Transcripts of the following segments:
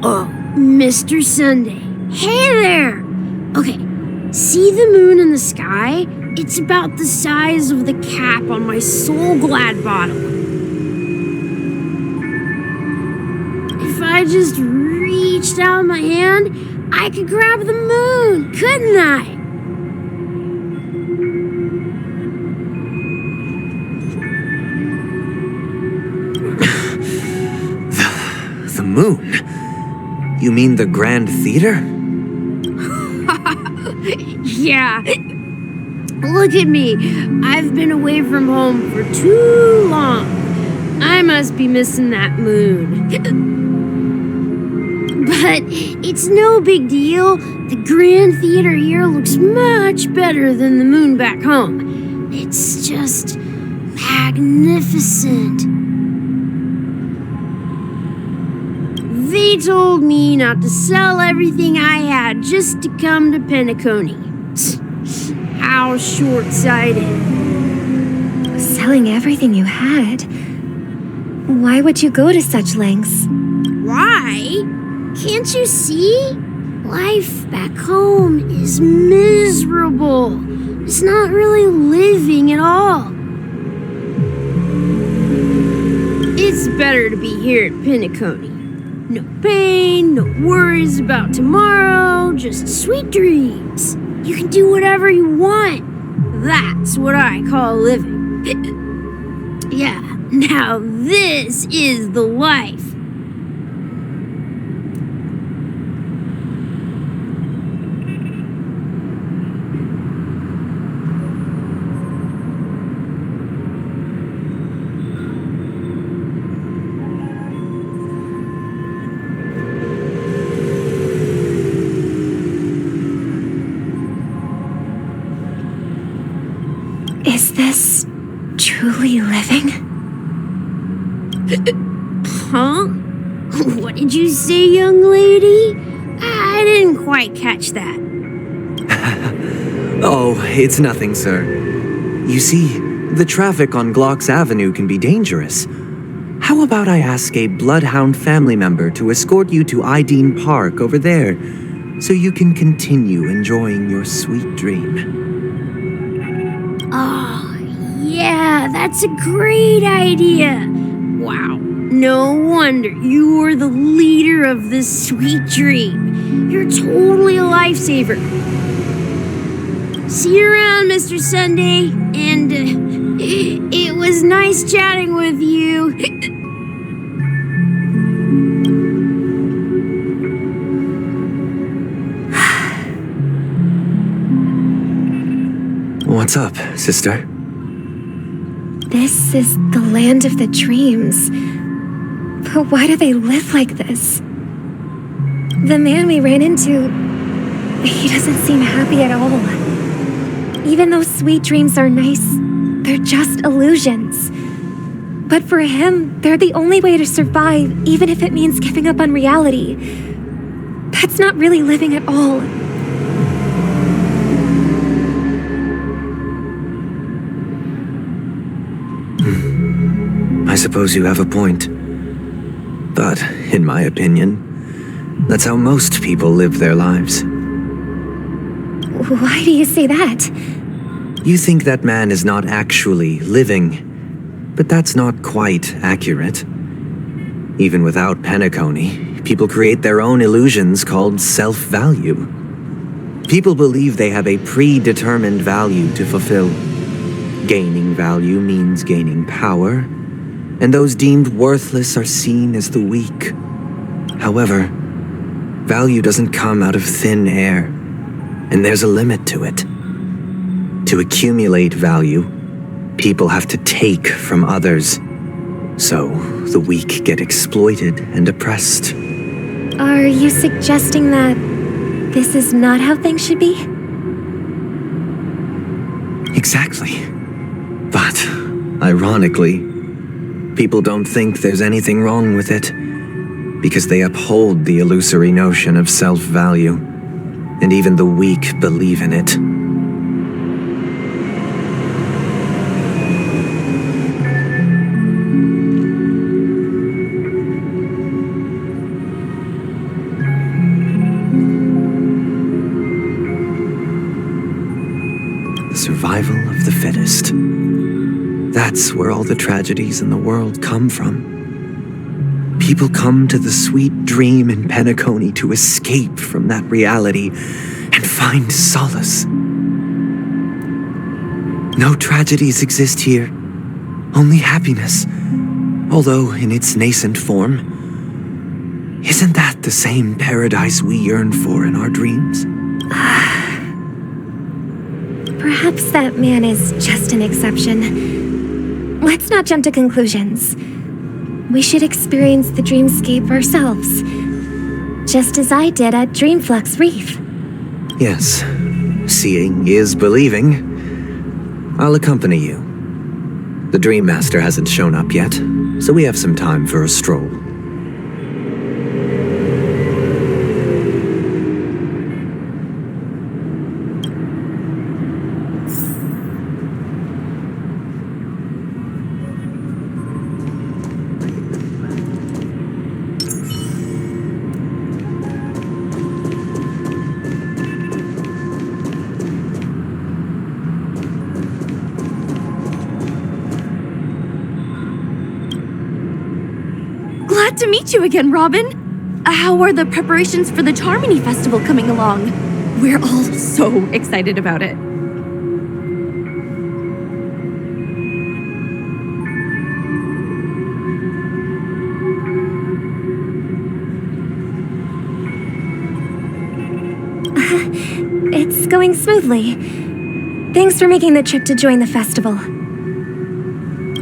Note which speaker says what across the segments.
Speaker 1: Oh, Mr. Sunday. Hey there! Okay, see the moon in the sky? It's about the size of the cap on my Soul Glad bottle. If I just reached out my hand, I could grab the moon, couldn't I?
Speaker 2: The moon? You mean the Grand Theater?
Speaker 1: Yeah. Look at me. I've been away from home for too long. I must be missing that moon. But it's no big deal. The Grand Theater here looks much better than the moon back home. It's just magnificent. They told me not to sell everything I had just to come to Penacony. How short-sighted.
Speaker 3: Selling everything you had? Why would you go to such lengths?
Speaker 1: Why? Can't you see? Life back home is miserable. It's not really living at all. It's better to be here at Penacony. No pain, no worries about tomorrow, just sweet dreams. You can do whatever you want. That's what I call living. Yeah, now this is the life.
Speaker 3: Is this truly living?
Speaker 1: Huh? What did you say, young lady? I didn't quite catch that.
Speaker 2: Oh, it's nothing, sir. You see, the traffic on Glocks Avenue can be dangerous. How about I ask a Bloodhound family member to escort you to Ideen Park over there, so you can continue enjoying your sweet dream?
Speaker 1: Oh, yeah, that's a great idea. Wow, no wonder you were the leader of this sweet dream. You're totally a lifesaver. See you around, Mr. Sunday, and it was nice chatting with you.
Speaker 2: What's up, sister?
Speaker 3: This is the land of the dreams. But why do they live like this? The man we ran into, he doesn't seem happy at all. Even though sweet dreams are nice, they're just illusions. But for him, they're the only way to survive, even if it means giving up on reality. That's not really living at all.
Speaker 2: I suppose you have a point. But, in my opinion, that's how most people live their lives.
Speaker 3: Why do you say that?
Speaker 2: You think that man is not actually living, but that's not quite accurate. Even without Penacony, people create their own illusions called self-value. People believe they have a predetermined value to fulfill. Gaining value means gaining power, and those deemed worthless are seen as the weak. However, value doesn't come out of thin air, and there's a limit to it. To accumulate value, people have to take from others. So, the weak get exploited and oppressed.
Speaker 3: Are you suggesting that this is not how things should be?
Speaker 2: Exactly. But, ironically, people don't think there's anything wrong with it, because they uphold the illusory notion of self-value, and even the weak believe in it. That's where all the tragedies in the world come from. People come to the sweet dream in Penacony to escape from that reality and find solace. No tragedies exist here, only happiness, although in its nascent form. Isn't that the same paradise we yearn for in our dreams?
Speaker 3: Perhaps that man is just an exception. Let's not jump to conclusions. We should experience the dreamscape ourselves, just as I did at Dreamflux Reef.
Speaker 2: Yes, seeing is believing. I'll accompany you. The Dream Master hasn't shown up yet, so we have some time for a stroll.
Speaker 4: Glad to meet you again, Robin. How are the preparations for the Charmony Festival coming along? We're all so excited about it.
Speaker 3: It's going smoothly. Thanks for making the trip to join the festival.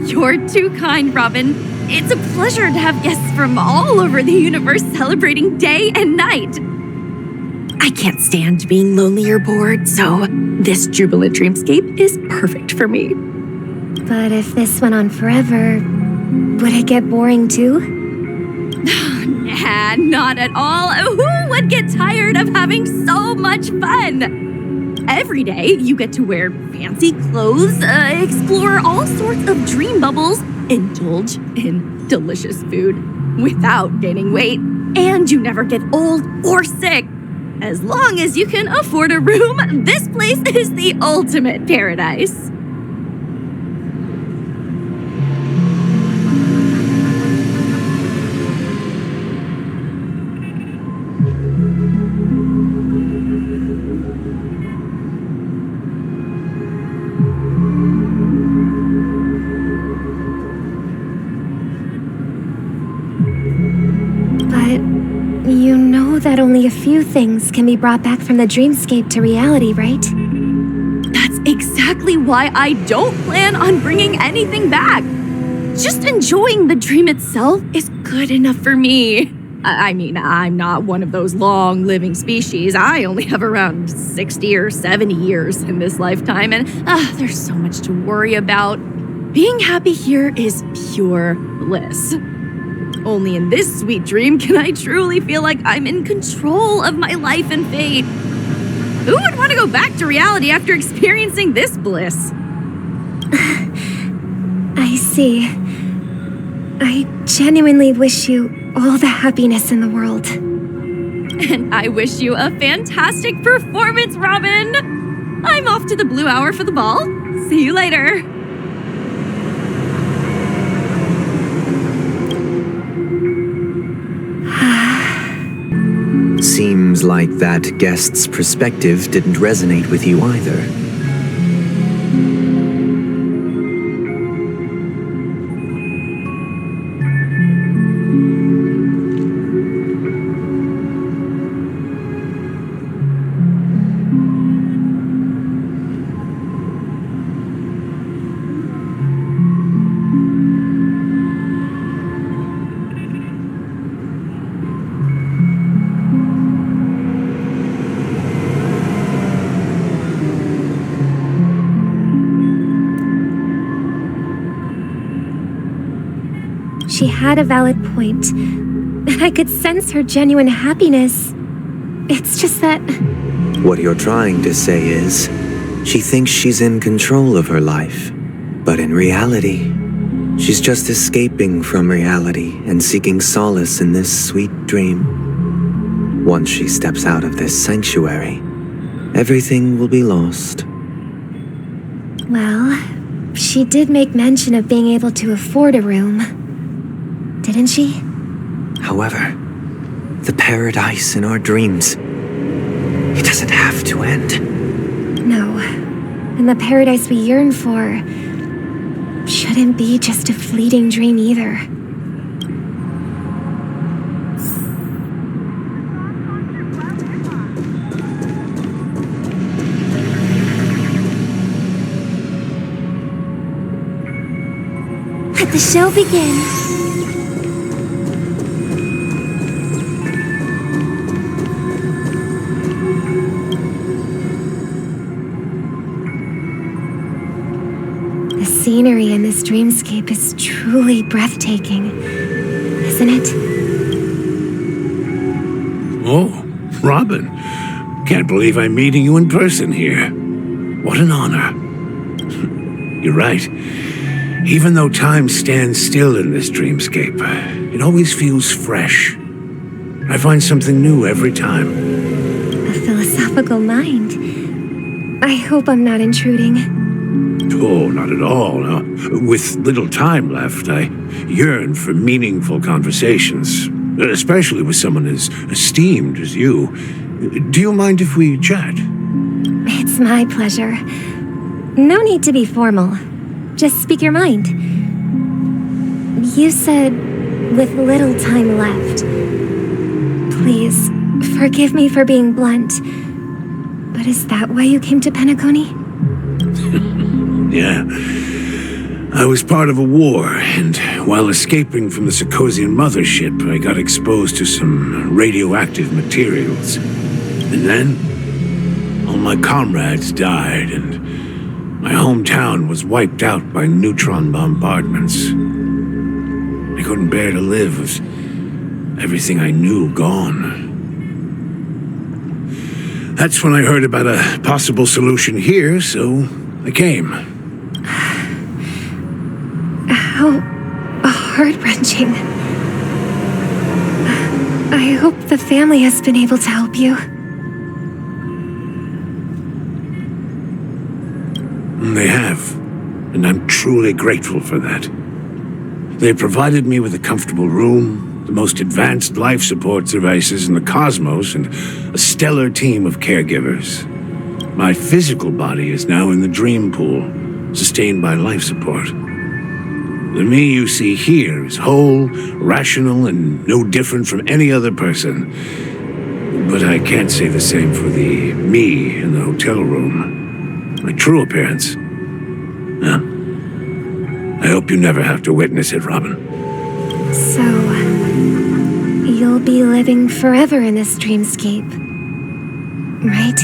Speaker 4: You're too kind, Robin. It's a pleasure to have guests from all over the universe celebrating day and night. I can't stand being lonely or bored, so this jubilant dreamscape is perfect for me.
Speaker 3: But if this went on forever, would it get boring too?
Speaker 4: Nah, not at all. Who would get tired of having so much fun? Every day, you get to wear fancy clothes, explore all sorts of dream bubbles, indulge in delicious food without gaining weight, and you never get old or sick. As long as you can afford a room, this place is the ultimate paradise.
Speaker 3: You know that only a few things can be brought back from the dreamscape to reality, right?
Speaker 4: That's exactly why I don't plan on bringing anything back. Just enjoying the dream itself is good enough for me. I mean, I'm not one of those long-living species. I only have around 60 or 70 years in this lifetime, and there's so much to worry about. Being happy here is pure bliss. Only in this sweet dream can I truly feel like I'm in control of my life and fate. Who would want to go back to reality after experiencing this bliss?
Speaker 3: I see. I genuinely wish you all the happiness in the world.
Speaker 4: And I wish you a fantastic performance, Robin! I'm off to the Blue Hour for the ball. See you later.
Speaker 2: Seems like that guest's perspective didn't resonate with you either.
Speaker 3: She had a valid point, and I could sense her genuine happiness. It's just that...
Speaker 2: What you're trying to say is, she thinks she's in control of her life. But in reality, she's just escaping from reality and seeking solace in this sweet dream. Once she steps out of this sanctuary, everything will be lost.
Speaker 3: Well, She did make mention of being able to afford a room, didn't she?
Speaker 2: However, the paradise in our dreams, it doesn't have to end.
Speaker 3: No. And the paradise we yearn for shouldn't be just a fleeting dream either. Let the show begin. The scenery in this dreamscape is truly breathtaking, isn't it?
Speaker 5: Oh, Robin. Can't believe I'm meeting you in person here. What an honor. You're right. Even though time stands still in this dreamscape, it always feels fresh. I find something new every time.
Speaker 3: A philosophical mind. I hope I'm not intruding.
Speaker 5: Oh, not at all. No. With little time left, I yearn for meaningful conversations, especially with someone as esteemed as you. Do you mind if we chat?
Speaker 3: It's my pleasure. No need to be formal. Just speak your mind. You said, with little time left. Please, forgive me for being blunt, but is that why you came to Penacony?
Speaker 5: Yeah. I was part of a war, and while escaping from the Sarkosian mothership, I got exposed to some radioactive materials. And then, all my comrades died, and my hometown was wiped out by neutron bombardments. I couldn't bear to live with everything I knew gone. That's when I heard about a possible solution here, so I came.
Speaker 3: How heart-wrenching. I hope the family has been able to help you.
Speaker 5: They have, and I'm truly grateful for that. They provided me with a comfortable room, the most advanced life support devices in the cosmos, and a stellar team of caregivers. My physical body is now in the dream pool, sustained by life support. The me you see here is whole, rational, and no different from any other person. But I can't say the same for the me in the hotel room. My true appearance. No. I hope you never have to witness it, Robin.
Speaker 3: So, you'll be living forever in this dreamscape, right?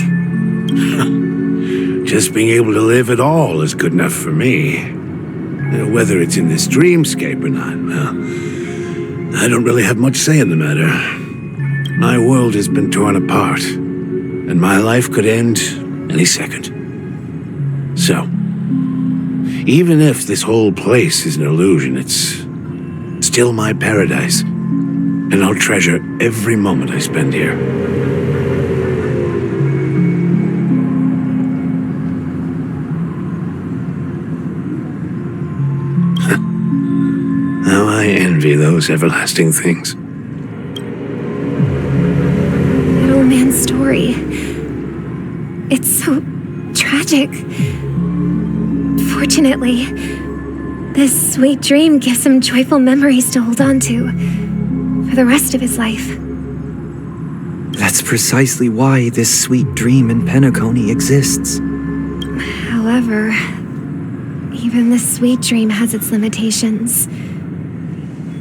Speaker 5: Just being able to live at all is good enough for me. Whether it's in this dreamscape or not, well, I don't really have much say in the matter. My world has been torn apart, and my life could end any second. So, even if this whole place is an illusion, it's still my paradise, and I'll treasure every moment I spend here. How I envy those everlasting things.
Speaker 3: That old man's story. It's so tragic. Fortunately, this sweet dream gives him joyful memories to hold on to for the rest of his life.
Speaker 2: That's precisely why this sweet dream in Penacony exists.
Speaker 3: However, even the sweet dream has its limitations.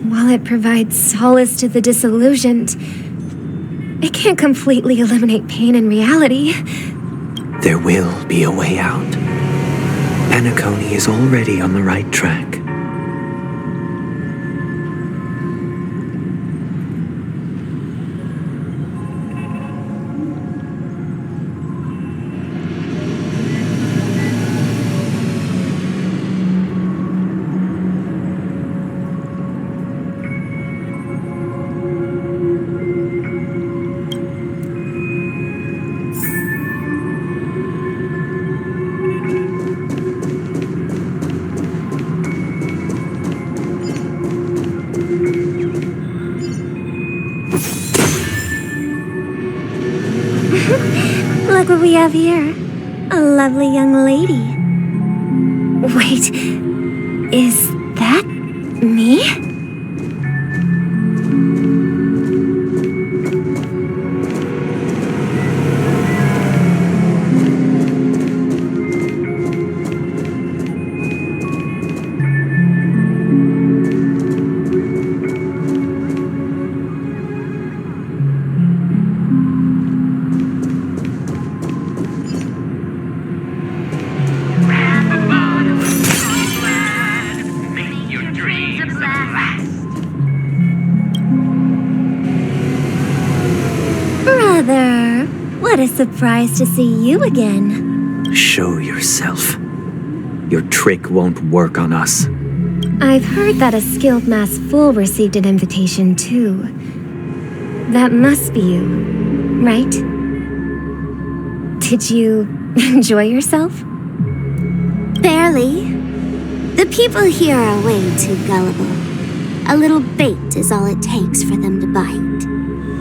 Speaker 3: While it provides solace to the disillusioned, it can't completely eliminate pain in reality.
Speaker 2: There will be a way out. Penacony is already on the right track.
Speaker 3: we have here? A lovely young lady. Wait, is that me? Brother, what a surprise to see you again.
Speaker 2: Show yourself. Your trick won't work on us.
Speaker 3: I've heard that a skilled mass fool received an invitation too. That must be you, right? Did you enjoy yourself?
Speaker 6: Barely. The people here are way too gullible. A little bait is all it takes for them to bite.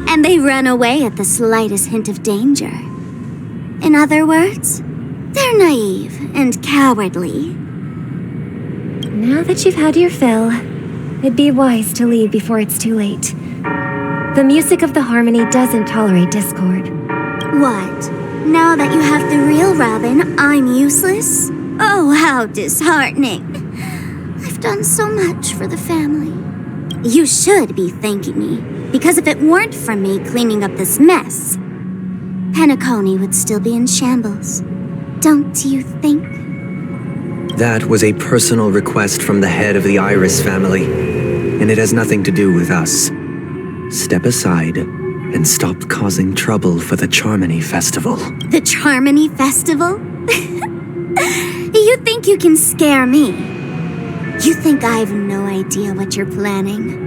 Speaker 6: And they run away at the slightest hint of danger. In other words, they're naive and cowardly.
Speaker 3: Now that you've had your fill, it'd be wise to leave before it's too late. The music of the harmony doesn't tolerate discord.
Speaker 6: What? Now that you have the real Robin, I'm useless? Oh, how disheartening. I've done so much for the family. You should be thanking me, because if it weren't for me cleaning up this mess, Penacony would still be in shambles. Don't you think?
Speaker 2: That was a personal request from the head of the Iris family, and it has nothing to do with us. Step aside and stop causing trouble for the Charmony Festival.
Speaker 6: The Charmony Festival? You think you can scare me? You think I have no idea what you're planning?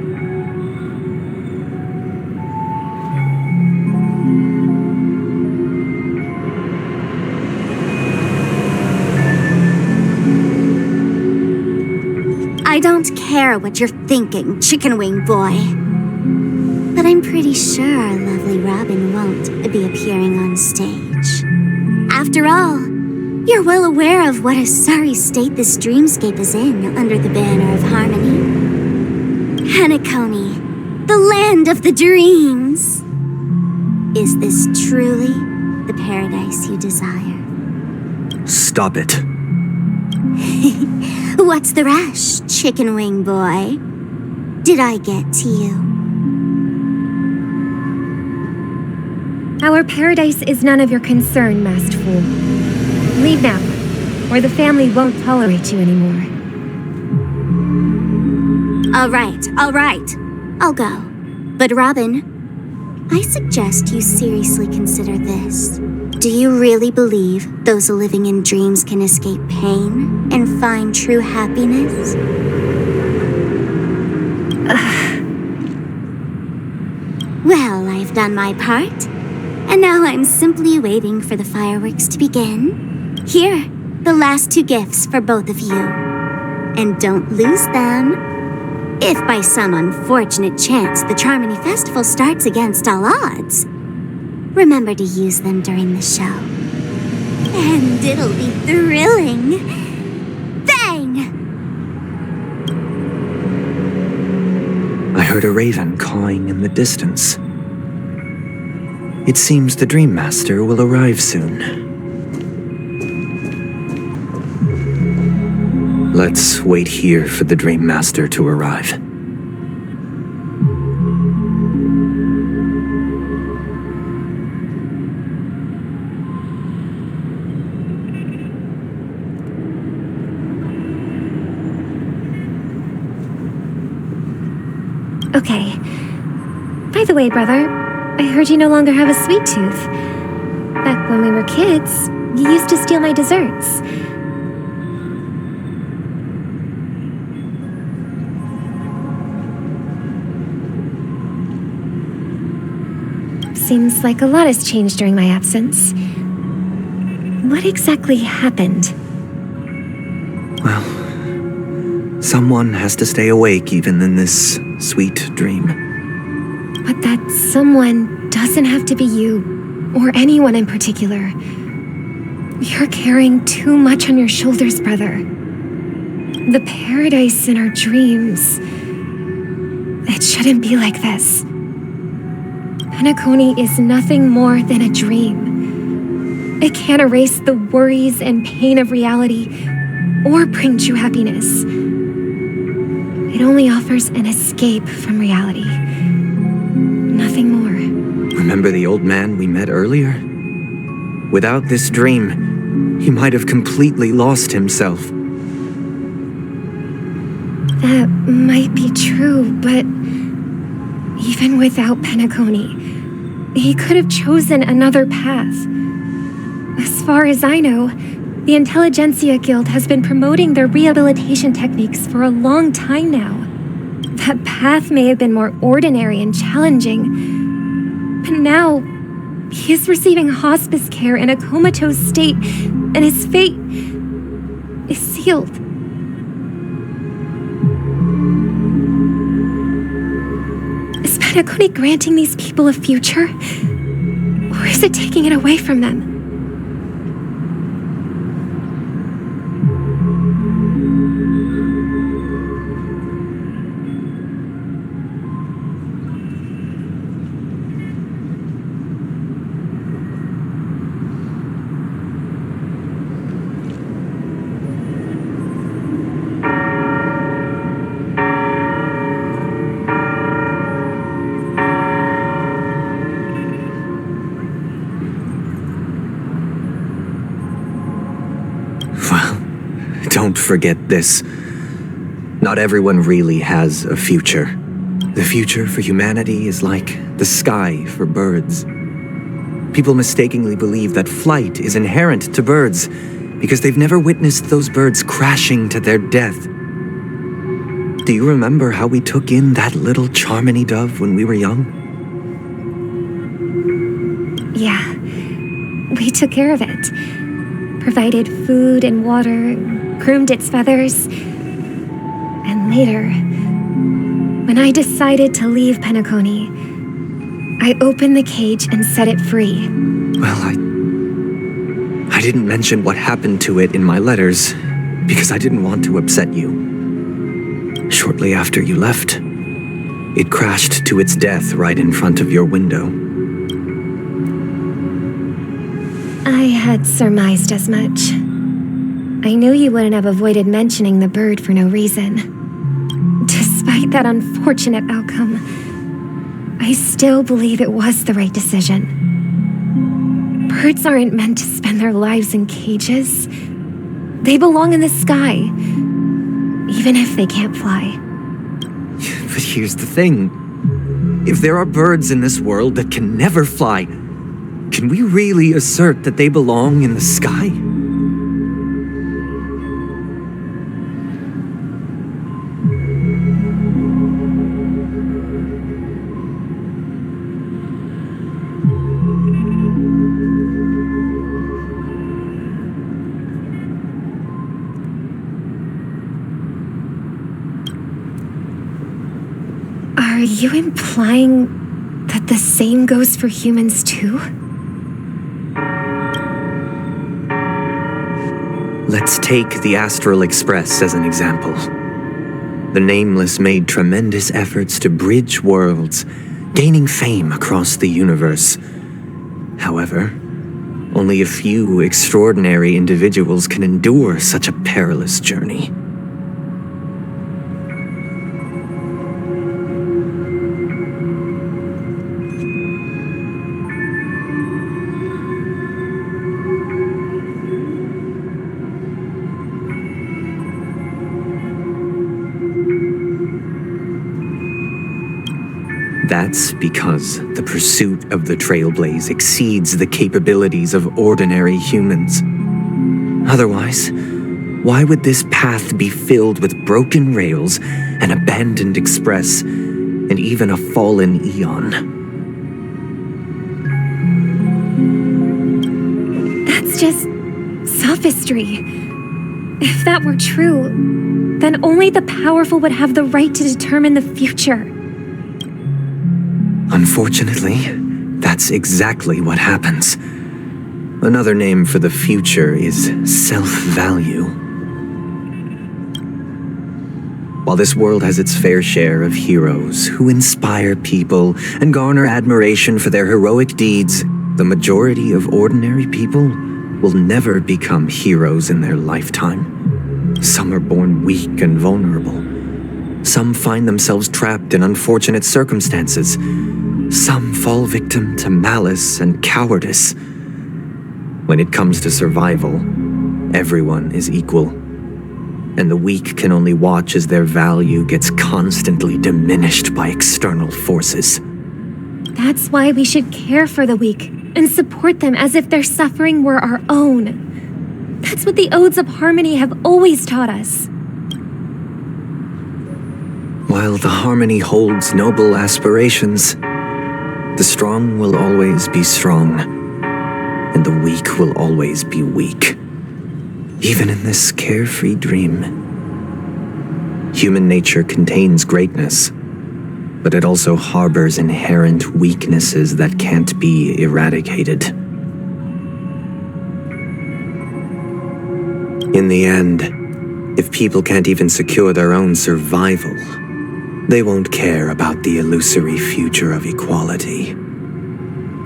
Speaker 6: I don't care what you're thinking, Chicken Wing Boy. But I'm pretty sure our lovely Robin won't be appearing on stage. After all, you're well aware of what a sorry state this dreamscape is in under the banner of harmony. Penacony, the land of the dreams. Is this truly the paradise you desire?
Speaker 2: Stop it.
Speaker 6: What's the rush, Chicken Wing Boy? Did I get to you?
Speaker 3: Our paradise is none of your concern, masked fool. Leave now, or the family won't tolerate you anymore.
Speaker 6: All right. I'll go. But Robin, I suggest you seriously consider this. Do you really believe those living in dreams can escape pain and find true happiness? Well, I've done my part. And now I'm simply waiting for the fireworks to begin. Here, the last 2 gifts for both of you. And don't lose them. If by some unfortunate chance the Charmony Festival starts against all odds, remember to use them during the show. And it'll be thrilling. Bang!
Speaker 2: I heard a raven cawing in the distance. It seems the Dream Master will arrive soon. Let's wait here for the Dream Master to arrive.
Speaker 3: Okay. By the way, brother, I heard you no longer have a sweet tooth. Back when we were kids, you used to steal my desserts. Seems like a lot has changed during my absence. What exactly happened?
Speaker 2: Well, someone has to stay awake even in this sweet dream.
Speaker 3: But that someone doesn't have to be you, or anyone in particular. You're carrying too much on your shoulders, brother. The paradise in our dreams. It shouldn't be like this. Penacony is nothing more than a dream. It can't erase the worries and pain of reality or bring true happiness. It only offers an escape from reality. Nothing more.
Speaker 2: Remember the old man we met earlier? Without this dream, he might have completely lost himself.
Speaker 3: That might be true, but even without Penacony, he could have chosen another path. As far as I know, the Intelligentsia Guild has been promoting their rehabilitation techniques for a long time now. That path may have been more ordinary and challenging, but now he is receiving hospice care in a comatose state, and his fate is sealed. Is Penacony granting these people a future? Or is it taking it away from them?
Speaker 2: Don't forget this. Not everyone really has a future. The future for humanity is like the sky for birds. People mistakenly believe that flight is inherent to birds because they've never witnessed those birds crashing to their death. Do you remember how we took in that little Charmony dove when we were young?
Speaker 3: Yeah, we took care of it. Provided food and water, groomed its feathers. And later, when I decided to leave Penacony, I opened the cage and set it free.
Speaker 2: Well, I didn't mention what happened to it in my letters because I didn't want to upset you. Shortly after you left, it crashed to its death right in front of your window.
Speaker 3: I had surmised as much. I knew you wouldn't have avoided mentioning the bird for no reason. Despite that unfortunate outcome, I still believe it was the right decision. Birds aren't meant to spend their lives in cages. They belong in the sky, even if they can't fly.
Speaker 2: But here's the thing. If there are birds in this world that can never fly, can we really assert that they belong in the sky?
Speaker 3: Are you implying that the same goes for humans too?
Speaker 2: Let's take the Astral Express as an example. The Nameless made tremendous efforts to bridge worlds, gaining fame across the universe. However, only a few extraordinary individuals can endure such a perilous journey. That's because the pursuit of the Trailblaze exceeds the capabilities of ordinary humans. Otherwise, why would this path be filled with broken rails, an abandoned express, and even a fallen Eon?
Speaker 3: That's just sophistry. If that were true, then only the powerful would have the right to determine the future.
Speaker 2: Unfortunately, that's exactly what happens. Another name for the future is self-value. While this world has its fair share of heroes who inspire people and garner admiration for their heroic deeds, the majority of ordinary people will never become heroes in their lifetime. Some are born weak and vulnerable. Some find themselves trapped in unfortunate circumstances. Some fall victim to malice and cowardice. When it comes to survival, everyone is equal, and the weak can only watch as their value gets constantly diminished by external forces.
Speaker 3: That's why we should care for the weak and support them as if their suffering were our own. That's what the Odes of Harmony have always taught us.
Speaker 2: While the Harmony holds noble aspirations, the strong will always be strong, and the weak will always be weak. Even in this carefree dream, human nature contains greatness, but it also harbors inherent weaknesses that can't be eradicated. In the end, if people can't even secure their own survival, they won't care about the illusory future of equality.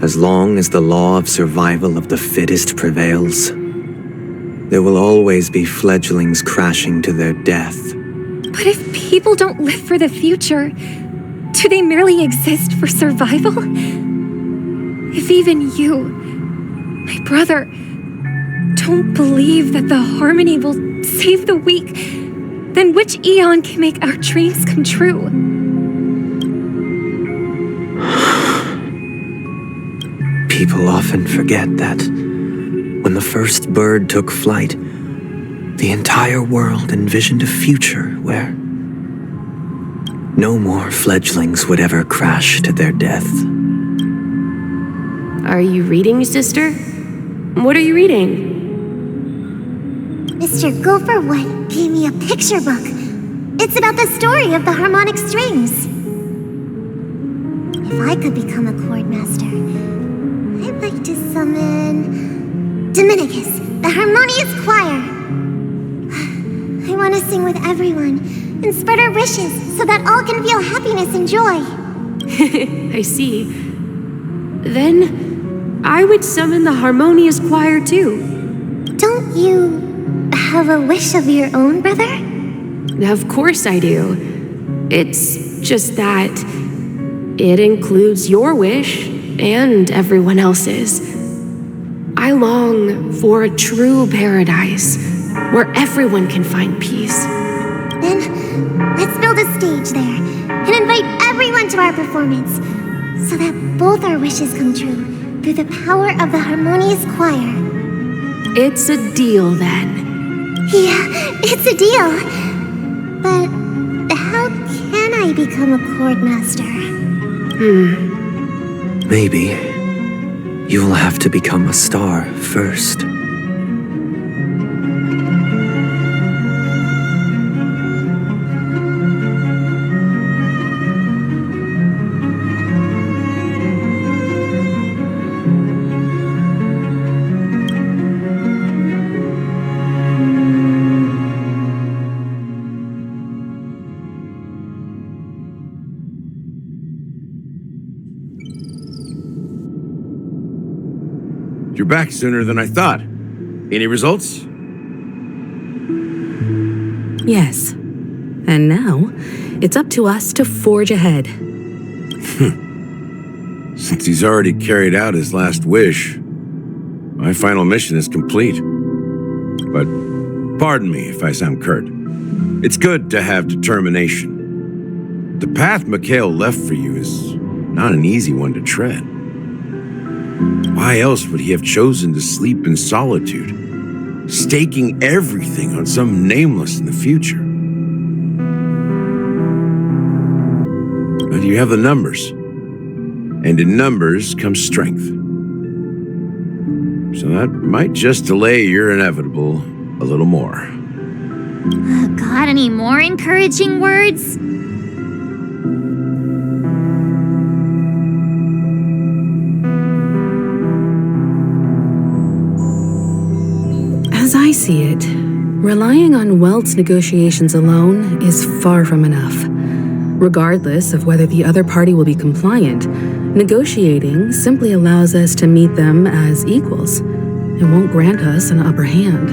Speaker 2: As long as the law of survival of the fittest prevails, there will always be fledglings crashing to their death.
Speaker 3: But if people don't live for the future, do they merely exist for survival? If even you, my brother, don't believe that the Harmony will save the weak, then which eon can make our dreams come true?
Speaker 2: People often forget that when the first bird took flight, the entire world envisioned a future where no more fledglings would ever crash to their death.
Speaker 1: Are you reading, sister? What are you reading?
Speaker 6: Mr. Gopherwood gave me a picture book. It's about the story of the harmonic strings. If I could become a chord master, I'd like to summon Dominicus, the harmonious choir. I want to sing with everyone and spread our wishes so that all can feel happiness and joy.
Speaker 1: I see. Then I would summon the harmonious choir too.
Speaker 6: Don't you have a wish of your own, brother?
Speaker 1: Of course I do. It's just that it includes your wish and everyone else's. I long for a true paradise where everyone can find peace.
Speaker 6: Then let's build a stage there and invite everyone to our performance so that both our wishes come true through the power of the harmonious choir.
Speaker 1: It's a deal then.
Speaker 6: Yeah, it's a deal. But how can I become a chord master?
Speaker 2: Maybe you will have to become a star first.
Speaker 5: You're back sooner than I thought. Any results?
Speaker 7: Yes. And now, it's up to us to forge ahead.
Speaker 5: Since he's already carried out his last wish, my final mission is complete. But pardon me if I sound curt. It's good to have determination. The path Mikhail left for you is not an easy one to tread. Why else would he have chosen to sleep in solitude, staking everything on some nameless in the future? But you have the numbers, and in numbers comes strength. So that might just delay your inevitable a little more.
Speaker 6: Got any more encouraging words?
Speaker 7: see it, relying on Welt's negotiations alone is far from enough. Regardless of whether the other party will be compliant, negotiating simply allows us to meet them as equals. It won't grant us an upper hand.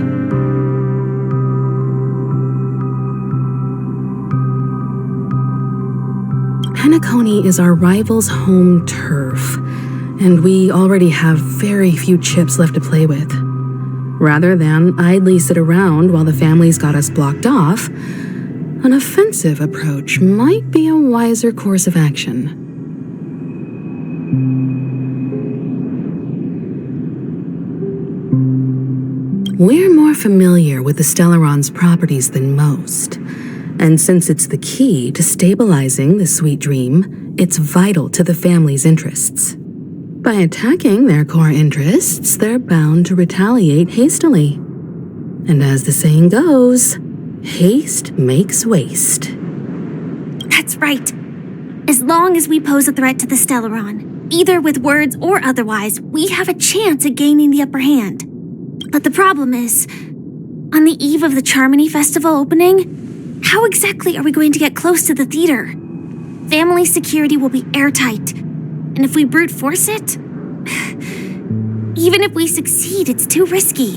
Speaker 7: Penacony is our rival's home turf, and we already have very few chips left to play with. Rather than idly sit around while the family's got us blocked off, an offensive approach might be a wiser course of action. We're more familiar with the Stellaron's properties than most, and since it's the key to stabilizing the Sweet Dream, it's vital to the family's interests. By attacking their core interests, they're bound to retaliate hastily. And as the saying goes, haste makes waste.
Speaker 8: That's right. As long as we pose a threat to the Stellaron, either with words or otherwise, we have a chance at gaining the upper hand. But the problem is, on the eve of the Charmony Festival opening, how exactly are we going to get close to the theater? Family security will be airtight, and if we brute force it, even if we succeed, it's too risky.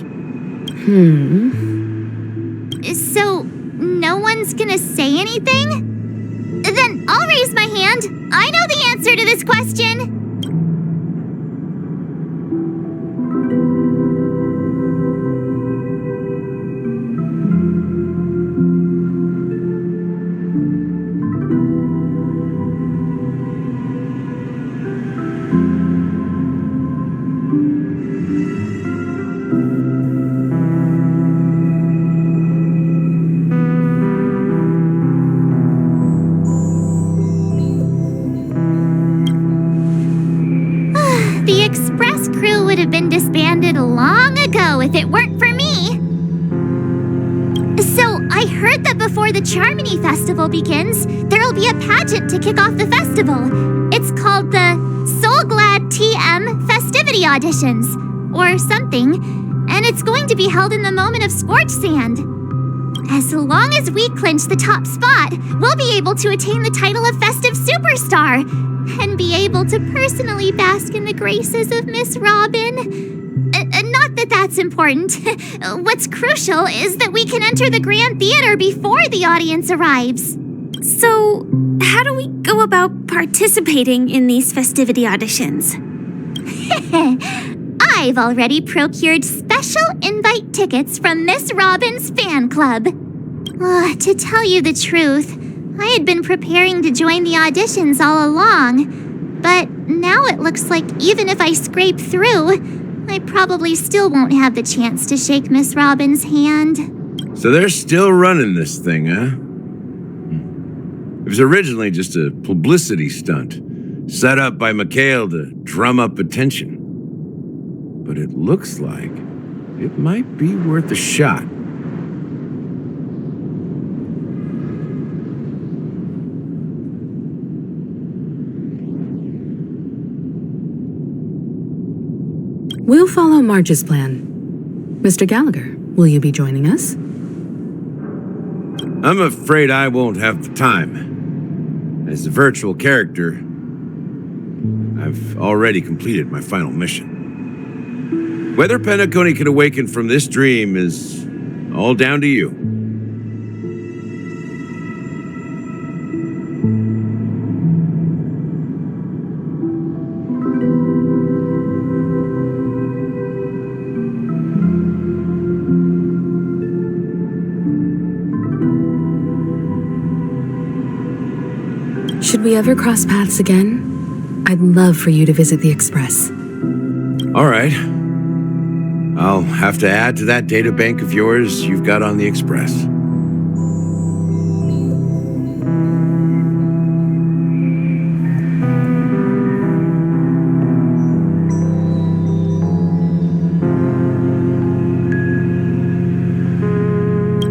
Speaker 6: So, no one's gonna say anything? Then I'll raise my hand. I know the answer to this question. The Express crew would have been disbanded long ago if it weren't for me. So, I heard that before the Charmony Festival begins, there'll be a pageant to kick off the festival. It's called the Soul Glad TM Festivity Auditions, or something, and it's going to be held in the moment of Scorched Sand. As long as we clinch the top spot, we'll be able to attain the title of Festive Superstar, and be able to personally bask in the graces of Miss Robin. Not that that's important. What's crucial is that we can enter the Grand Theater before the audience arrives.
Speaker 8: So, how do we go about participating in these festivity auditions?
Speaker 6: I've already procured special invite tickets from Miss Robin's fan club. To tell you the truth, I had been preparing to join the auditions all along, but now it looks like even if I scrape through, I probably still won't have the chance to shake Miss Robin's hand.
Speaker 5: So they're still running this thing, huh? It was originally just a publicity stunt, set up by Mikhail to drum up attention. But it looks like it might be worth a shot.
Speaker 7: We'll follow Marge's plan. Mr. Gallagher, will you be joining us?
Speaker 5: I'm afraid I won't have the time. As a virtual character, I've already completed my final mission. Whether Penacony can awaken from this dream is all down to you.
Speaker 7: Should we ever cross paths again? I'd love for you to visit the Express.
Speaker 5: All right. I'll have to add to that data bank of yours you've got on the Express.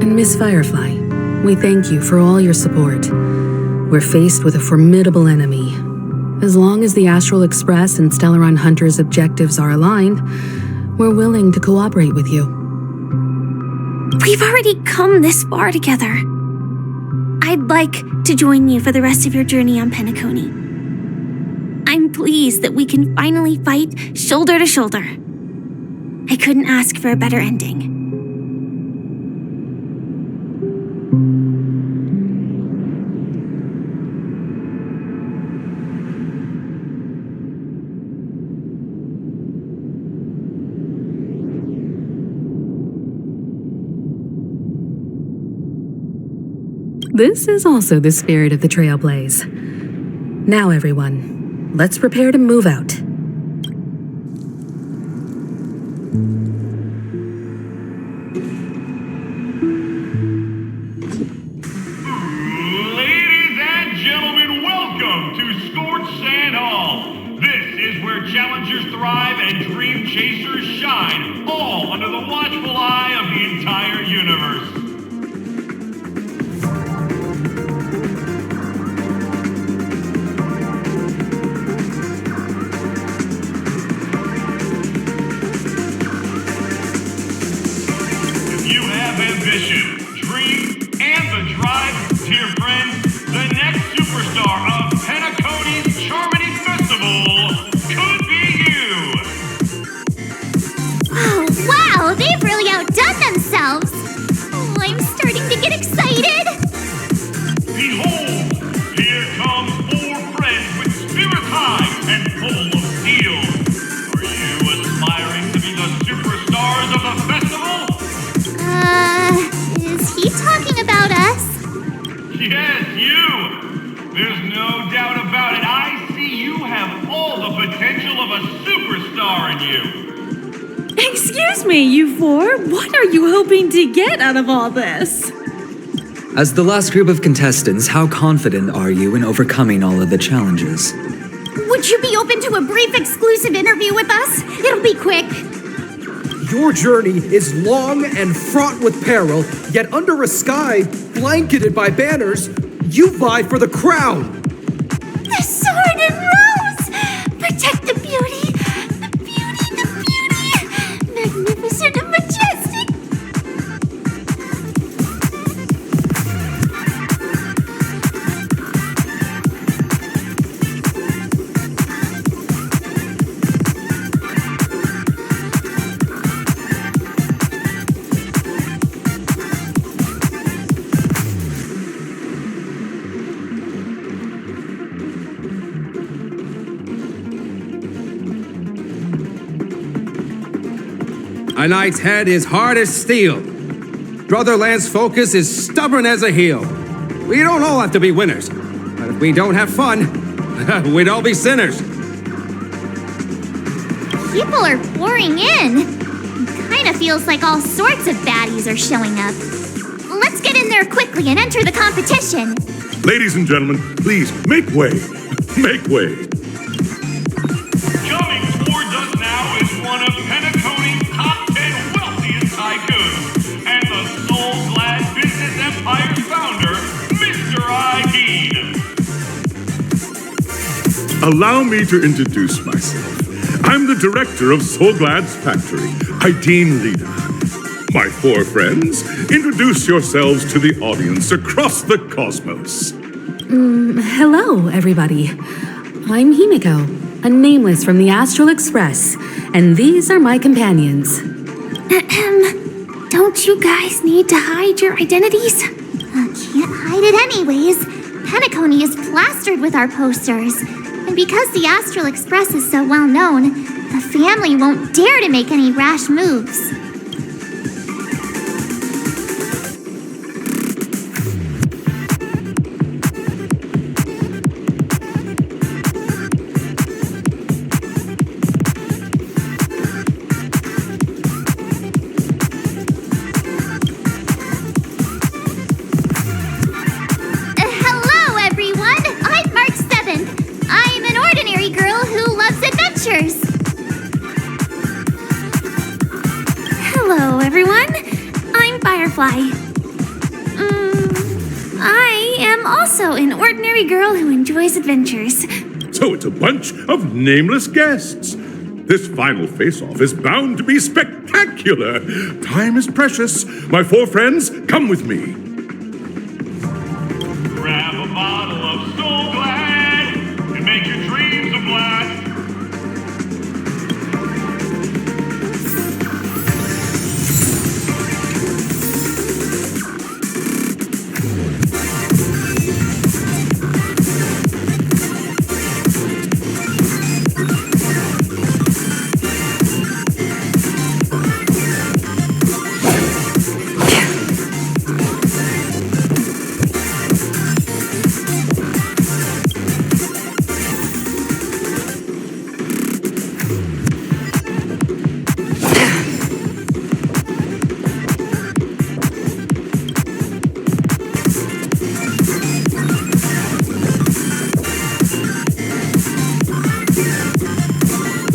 Speaker 7: And Miss Firefly, we thank you for all your support. We're faced with a formidable enemy. As long as the Astral Express and Stellaron Hunter's objectives are aligned, we're willing to cooperate with you.
Speaker 8: We've already come this far together. I'd like to join you for the rest of your journey on Penacony. I'm pleased that we can finally fight shoulder to shoulder. I couldn't ask for a better ending.
Speaker 7: This is also the spirit of the Trailblaze. Now, everyone, let's prepare to move out.
Speaker 9: Ladies and gentlemen, welcome to Scorched Sand Hall. This is where challengers thrive and dream chasers shine, all under the watchful eye of the entire universe. Ambition, dream, and the drive, dear friends, the next superstar of Penacony's Charmony Festival could be you!
Speaker 6: Oh, wow, they've really outdone themselves! Oh, I'm starting to get excited!
Speaker 9: Behold, here come 4 friends with spirits high and full of steel. Are you aspiring to be the superstars of the festival?
Speaker 6: Is he talking about us?
Speaker 9: Yes, you! There's no doubt about it. I see you have all the potential of a superstar in you.
Speaker 4: Excuse me, you 4. What are you hoping to get out of all this?
Speaker 2: As the last group of contestants, how confident are you in overcoming all of the challenges?
Speaker 6: Would you be open to a brief exclusive interview with us? It'll be quick.
Speaker 10: Your journey is long and fraught with peril, yet under a sky blanketed by banners, you vie for the crown.
Speaker 6: The sword and rose! Protect the beauty! The beauty, the beauty! Magnificent and majestic!
Speaker 11: A knight's head is hard as steel. Brother Lance's focus is stubborn as a heel. We don't all have to be winners, but if we don't have fun, we'd all be sinners.
Speaker 6: People are pouring in. Kinda feels like all sorts of baddies are showing up. Let's get in there quickly and enter the competition.
Speaker 12: Ladies and gentlemen, please, make way. Make way.
Speaker 9: Coming towards us now is one of Penacony's top 10 wealthiest tycoons, and the soul-glad business empire's founder, Mr. Ideen.
Speaker 12: Allow me to introduce myself. I'm the director of Soulglad's factory, Ideen Lida. My 4 friends, introduce yourselves to the audience across the cosmos.
Speaker 7: Hello, everybody. I'm Himiko, a nameless from the Astral Express, and these are my companions.
Speaker 8: Don't you guys need to hide your identities?
Speaker 6: Can't hide it anyways. Penacony is plastered with our posters. And because the Astral Express is so well known, the family won't dare to make any rash moves. Hello, everyone! I'm March 7th. I'm an ordinary girl who loves adventures.
Speaker 8: Hello, everyone. I'm Firefly. I am also an ordinary girl who enjoys adventures.
Speaker 12: So it's a bunch of nameless guests. This final face-off is bound to be spectacular. Time is precious. My four friends, come with me.
Speaker 9: Grab a bottle of Soul Glad and make your dreams a blast.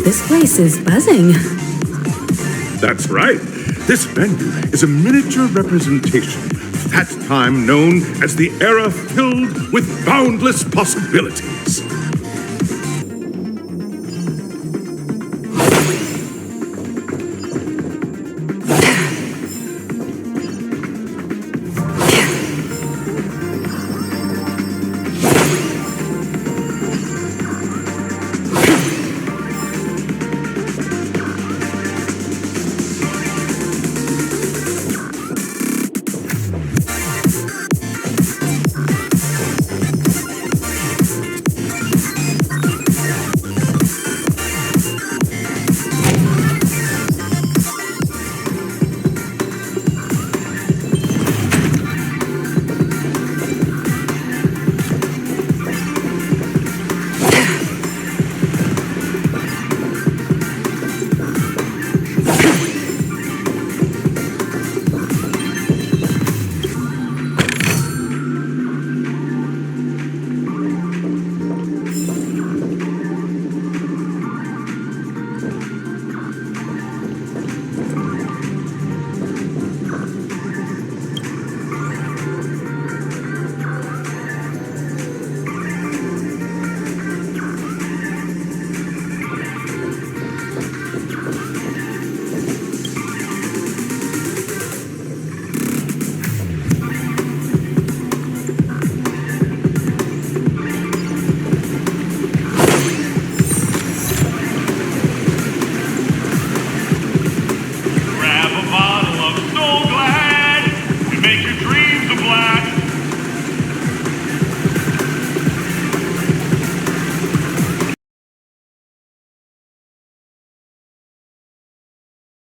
Speaker 7: This place is buzzing.
Speaker 12: That's right. This venue is a miniature representation of that time known as the era filled with boundless possibilities.